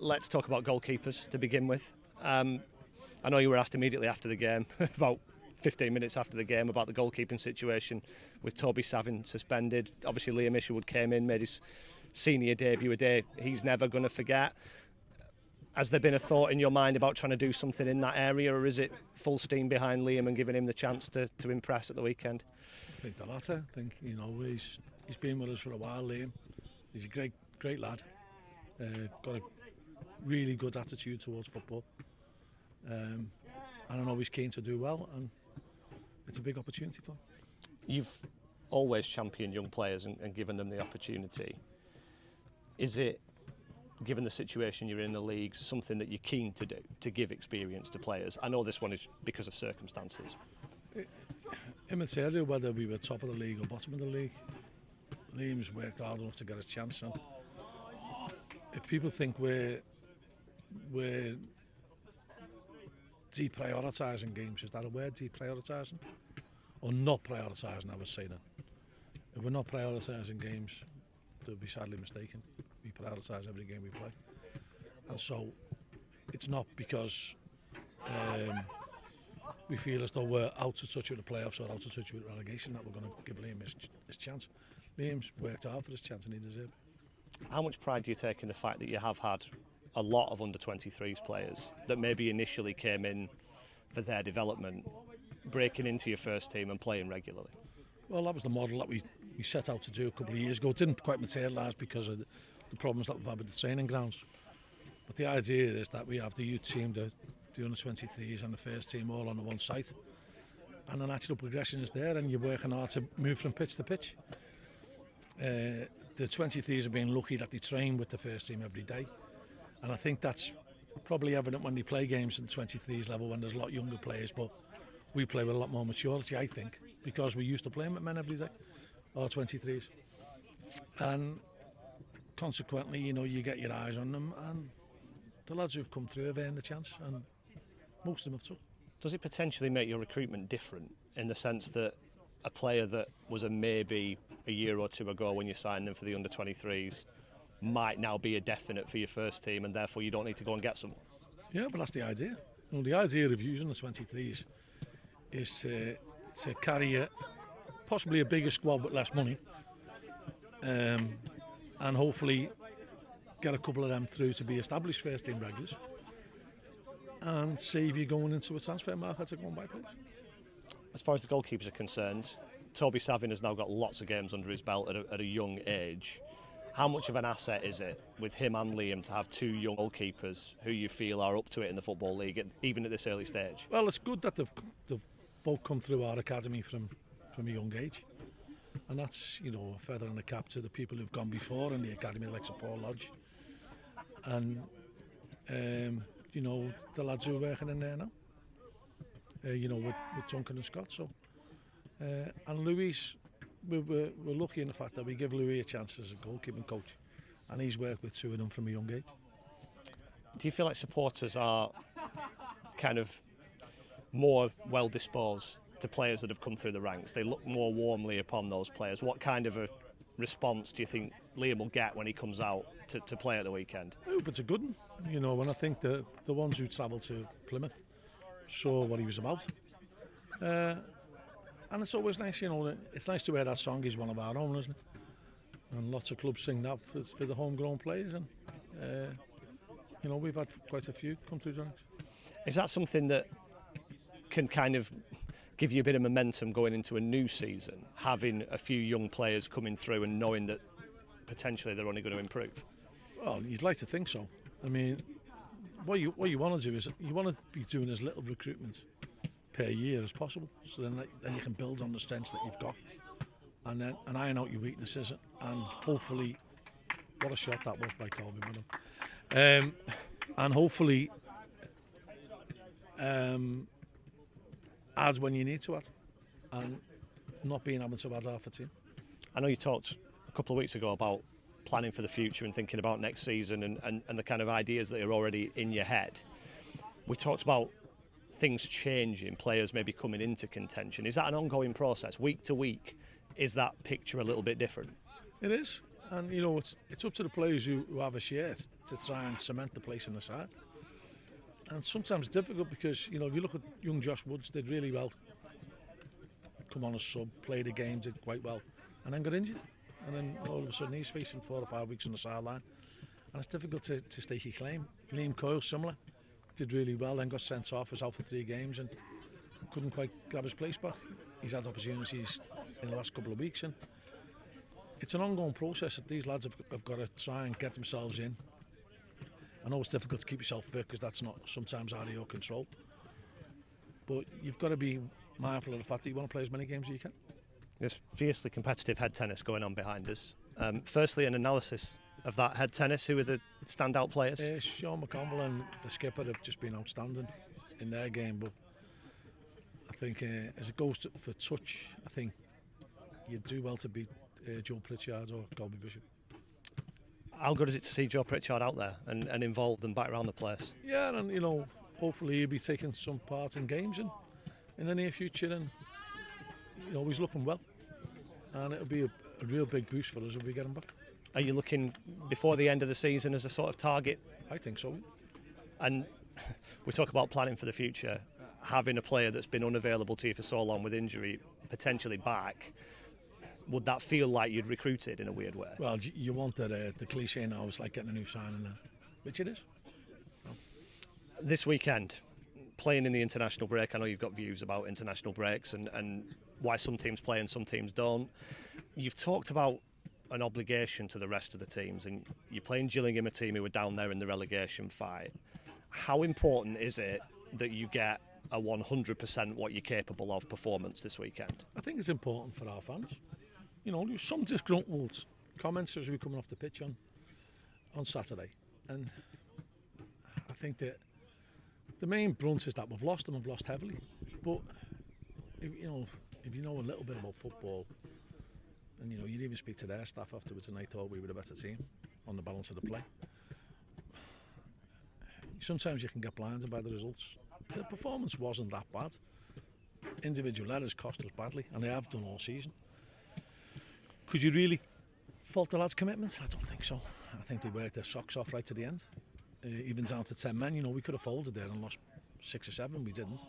let's talk about goalkeepers to begin with. I know you were asked immediately after the game, about 15 minutes after the game, about the goalkeeping situation with Toby Savin suspended. Obviously Liam Isherwood came in, made his senior debut, a day he's never going to forget. Has there been a thought in your mind about trying to do something in that area, or is it full steam behind Liam and giving him the chance to impress at the weekend? I think the latter. I think, you know, he's been with us for a while, Liam. He's a great lad. Got a really good attitude towards football. And I know he's keen to do well, and it's a big opportunity for him. You've always championed young players and given them the opportunity. Is it, given the situation you're in the league, something that you're keen to do, to give experience to players? I know this one is because of circumstances. Immaterial whether we were top of the league or bottom of the league, Liam's worked hard enough to get his chance. And if people think we're deprioritising games, is that a word, deprioritising? Or not prioritising, I would say that. If we're not prioritising games, they'll be sadly mistaken. We prioritise every game we play. And so it's not because we feel as though we're out of touch with the playoffs or out of touch with relegation that we're going to give Liam his chance. Liam's worked hard for his chance and he deserves it. How much pride do you take in the fact that you have had a lot of under-23s players that maybe initially came in for their development, breaking into your first team and playing regularly? Well, that was the model that we set out to do a couple of years ago. It didn't quite materialise because of the problems that we've had with the training grounds. But the idea is that we have the youth team, the under-23s and the first team all on the one site. And the natural progression is there, and you're working hard to move from pitch to pitch. The 23s have been lucky that they train with the first team every day. And I think that's probably evident when they play games at the 23s level when there's a lot younger players, but we play with a lot more maturity, I think, because we're used to playing with men every day, or 23s. And consequently, you know, you get your eyes on them, and the lads who've come through have earned a chance, and most of them have took. Does it potentially make your recruitment different in the sense that a player that was a maybe a year or two ago when you signed them for the under-23s might now be a definite for your first team, and therefore you don't need to go and get someone? Yeah, but that's the idea. You know, the idea of using the 23s is to carry possibly a bigger squad with less money, and hopefully get a couple of them through to be established first team regulars and save you going into a transfer market to go and buy players. As far as the goalkeepers are concerned, Toby Savin has now got lots of games under his belt at a young age. How much of an asset is it with him and Liam to have two young goalkeepers who you feel are up to it in the Football League, even at this early stage? Well, it's good that they've both come through our academy from a young age. And that's, you know, a feather in the cap to the people who've gone before in the academy, like Sir Paul Lodge. And, you know, the lads who are working in there now. You know, with Duncan and Scott. So, and Louis, we're lucky in the fact that we give Louis a chance as a goalkeeping coach, and he's worked with two of them from a young age. Do you feel like supporters are kind of more well disposed to players that have come through the ranks? They look more warmly upon those players. What kind of a response do you think Liam will get when he comes out to play at the weekend? I hope it's a good one. You know, when I think the ones who travelled to Plymouth saw what he was about. And it's always nice, you know, it's nice to hear that song. He's one of our own, isn't it? And lots of clubs sing that for the homegrown players, and you know, we've had quite a few come through the ranks. Is that something that can kind of give you a bit of momentum going into a new season, having a few young players coming through and knowing that potentially they're only going to improve? Well, you'd like to think so. I mean, what you want to do is you want to be doing as little recruitment per year as possible, so then you can build on the strengths that you've got, and iron out your weaknesses, and hopefully, what a shot that was by Coley, and hopefully add when you need to add, and not being able to add half a team. I know you talked a couple of weeks ago about planning for the future and thinking about next season and the kind of ideas that are already in your head. We talked about things changing, players maybe coming into contention. Is that an ongoing process, week to week? Is that picture a little bit different? It is. And you know, it's up to the players who have a shirt to try and cement the place in the side. And sometimes it's difficult because, you know, if you look at young Josh Woods, did really well. Come on as sub, played the game, did quite well, and then got injured. And then all of a sudden he's facing 4 or 5 weeks on the sideline. And it's difficult to stake your claim. Liam Coyle, similar, did really well, then got sent off, was out for 3 games and couldn't quite grab his place back. He's had opportunities in the last couple of weeks, and it's an ongoing process that these lads have got to try and get themselves in. I know it's difficult to keep yourself fit because that's not sometimes out of your control, but you've got to be mindful of the fact that you want to play as many games as you can. There's fiercely competitive head tennis going on behind us. Firstly, an analysis of that head tennis. Who are the standout players? Sean McConville and the skipper have just been outstanding in their game, but I think as it goes for touch, I think you'd do well to beat Joe Pritchard or Colby Bishop. How good is it to see Joe Pritchard out there and involved and back around the place? Yeah, and you know, hopefully he'll be taking some part in games in the near future, and you know, he's looking well, and it'll be a real big boost for us if we get him back. Are you looking before the end of the season as a sort of target? I think so. And we talk about planning for the future. Having a player that's been unavailable to you for so long with injury, potentially back, would that feel like you'd recruited in a weird way? Well, you want that, the cliche now is like getting a new signing now, which it is. No. This weekend, playing in the international break, I know you've got views about international breaks and why some teams play and some teams don't. You've talked about an obligation to the rest of the teams, and you're playing Gillingham, a team who were down there in the relegation fight. How important is it that you get a 100% what you're capable of performance this weekend? I think it's important for our fans. You know, there's some disgruntled comments as we coming off the pitch on Saturday, and I think that the main brunt is that we've lost and we've lost heavily. But if you know a little bit about football, and you know, you'd even speak to their staff afterwards, and they thought we were a better team on the balance of the play. Sometimes you can get blinded by the results. The performance wasn't that bad. Individual errors cost us badly, and they have done all season. Could you really fault the lads' commitment? I don't think so. I think they worked their socks off right to the end. Even down to 10 men, you know, we could have folded there and lost 6 or 7. We didn't.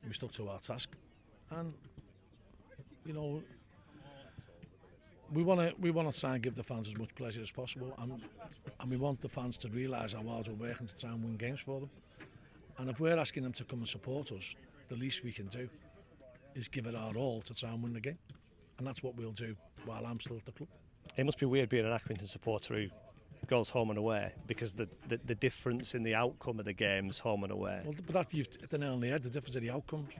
We stuck to our task, and you know, we want to try and give the fans as much pleasure as possible, and we want the fans to realise how hard we're working to try and win games for them. And if we're asking them to come and support us, the least we can do is give it our all to try and win the game, and that's what we'll do while I'm still at the club. It must be weird being an Accrington supporter who goes home and away, because the difference in the outcome of the games home and away. Well, but that you've hit the nail on the head, the difference in the outcomes,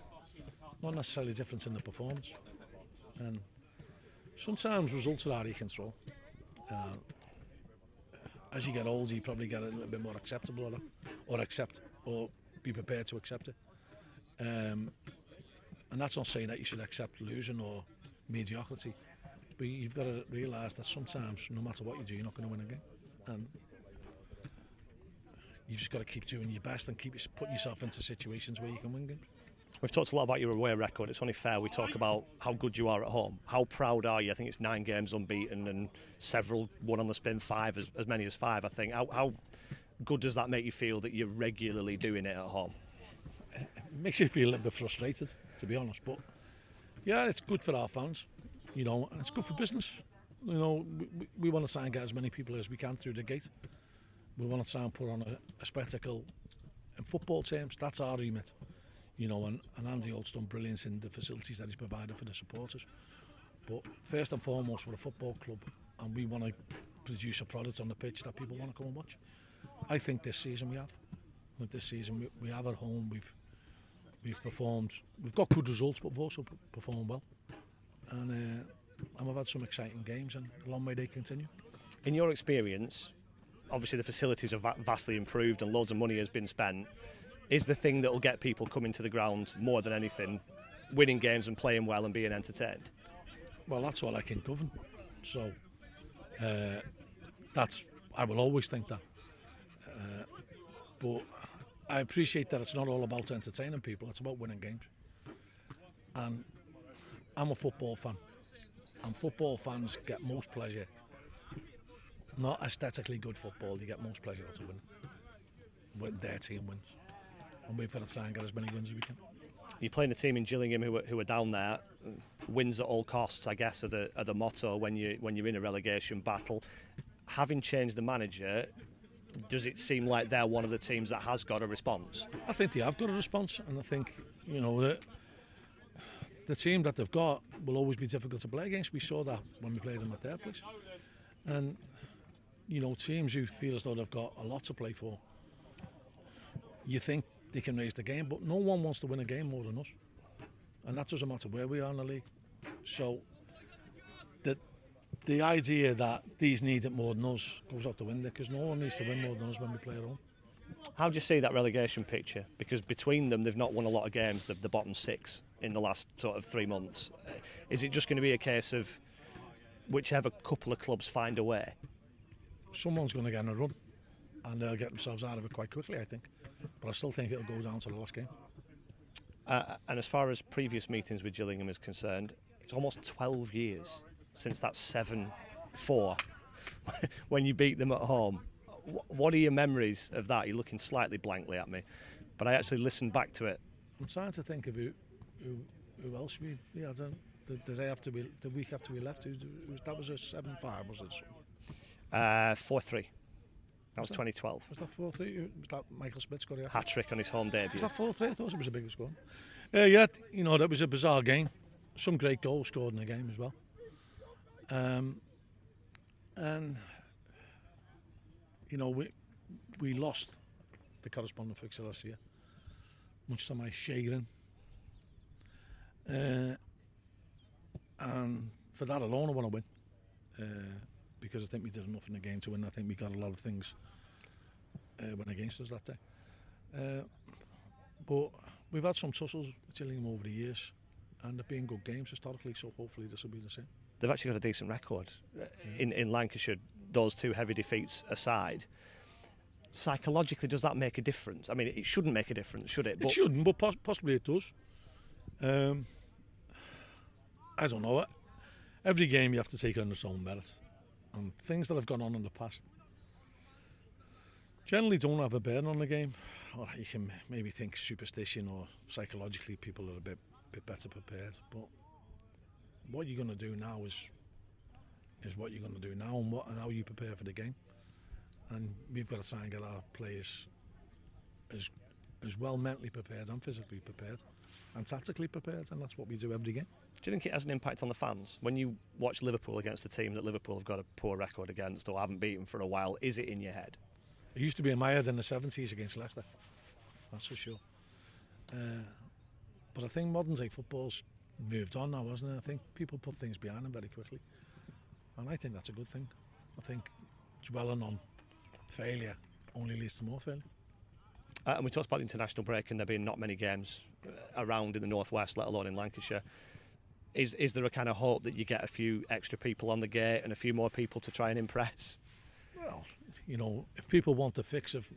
not necessarily the difference in the performance. And sometimes results are out of your control. As you get older, you probably get a little bit more acceptable of that, or be prepared to accept it. And that's not saying that you should accept losing or mediocrity, but you've got to realise that sometimes, no matter what you do, you're not going to win a game. And you've just got to keep doing your best and keep putting yourself into situations where you can win games. We've talked a lot about your away record. It's only fair we talk about how good you are at home. How proud are you? I think it's 9 games unbeaten and several won on the spin, 5, as many as 5, I think. How good does that make you feel that you're regularly doing it at home? It makes you feel a little bit frustrated, to be honest. But yeah, it's good for our fans, you know, and it's good for business. You know, we want to try and get as many people as we can through the gate. We want to try and put on a spectacle in football terms. That's our remit. You know, and Andy Holt's done brilliance in the facilities that he's provided for the supporters. But first and foremost, we're a football club, and we want to produce a product on the pitch that people want to come and watch. I think this season we have. I think this season we have at home. We've performed. We've got good results, but we've also performed well. And we've had some exciting games, and a long way they continue. In your experience, obviously the facilities have vastly improved and loads of money has been spent. Is the thing that will get people coming to the ground more than anything winning games and playing well and being entertained? Well, that's all I can govern. So I will always think that. But I appreciate that it's not all about entertaining people, it's about winning games. And I'm a football fan, and football fans get most pleasure not aesthetically good football, you get most pleasure out of winning. When their team wins. And we've got to try and get as many wins as we can. You're playing a team in Gillingham who are down there. Wins at all costs, I guess, are the motto when you're in a relegation battle. Having changed the manager, does it seem like they're one of the teams that has got a response? I think they have got a response, and I think, you know, that the team that they've got will always be difficult to play against. We saw that when we played them at their place. And, you know, teams who feel as though they've got a lot to play for, you think they can raise the game, but no one wants to win a game more than us. And that doesn't matter where we are in the league. So the idea that these need it more than us goes out the window, because no one needs to win more than us when we play at home. How do you see that relegation picture? Because between them, they've not won a lot of games, the bottom six, in the last sort of 3 months. Is it just going to be a case of whichever couple of clubs find a way? Someone's going to get in a run, and they'll get themselves out of it quite quickly, I think. But I still think it'll go down to the last game. And as far as previous meetings with Gillingham is concerned, it's almost 12 years since that 7-4 when you beat them at home. What are your memories of that? You're looking slightly blankly at me, but I actually listened back to it. I'm trying to think of who else we had. The week after we left, that was a 7-5, was it? 4-3. That was 2012. Was that 4-3? Was that Michael Smith scored a hat-trick on his home debut? Was that 4-3? I thought it was a bigger score. Yeah, you know, that was a bizarre game. Some great goals scored in the game as well. And, you know, we lost the corresponding fixture last year, much to my chagrin. And for that alone, I want to win. Because I think we did enough in the game to win. I think we got a lot of things went against us that day. But we've had some tussles with Gillingham over the years, and they've been good games historically, so hopefully this will be the same. They've actually got a decent record in Lancashire, those two heavy defeats aside. Psychologically, does that make a difference? I mean, it shouldn't make a difference, should it? It shouldn't, but possibly it does. I don't know. Every game you have to take on its own merit. And things that have gone on in the past generally don't have a bearing on the game. Or you can maybe think superstition, or psychologically people are a bit better prepared. But what you're going to do now is what you're going to do now, and how you prepare for the game. And we've got to try and get our players as well mentally prepared and physically prepared and tactically prepared, and that's what we do every game. Do you think it has an impact on the fans? When you watch Liverpool against a team that Liverpool have got a poor record against or haven't beaten for a while, is it in your head? It used to be in my head in the 70s against Leicester, that's for sure. But I think modern day football's moved on now, hasn't it? I think people put things behind them very quickly, and I think that's a good thing. I think dwelling on failure only leads to more failure. And we talked about the international break and there being not many games around in the northwest, let alone in Lancashire. Is there a kind of hope that you get a few extra people on the gate and a few more people to try and impress? Well, you know, if people want the fix of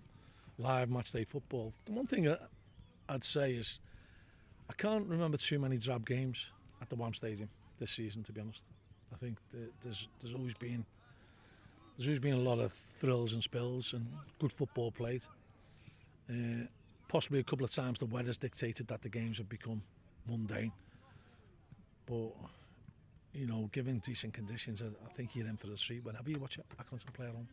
live matchday football, the one thing I'd say is I can't remember too many drab games at the Wham Stadium this season, to be honest. I think there's always been a lot of thrills and spills and good football played. Possibly a couple of times the weather's dictated that the games have become mundane. But, you know, given decent conditions, I think you're in for a treat whenever you watch Accrington play at home.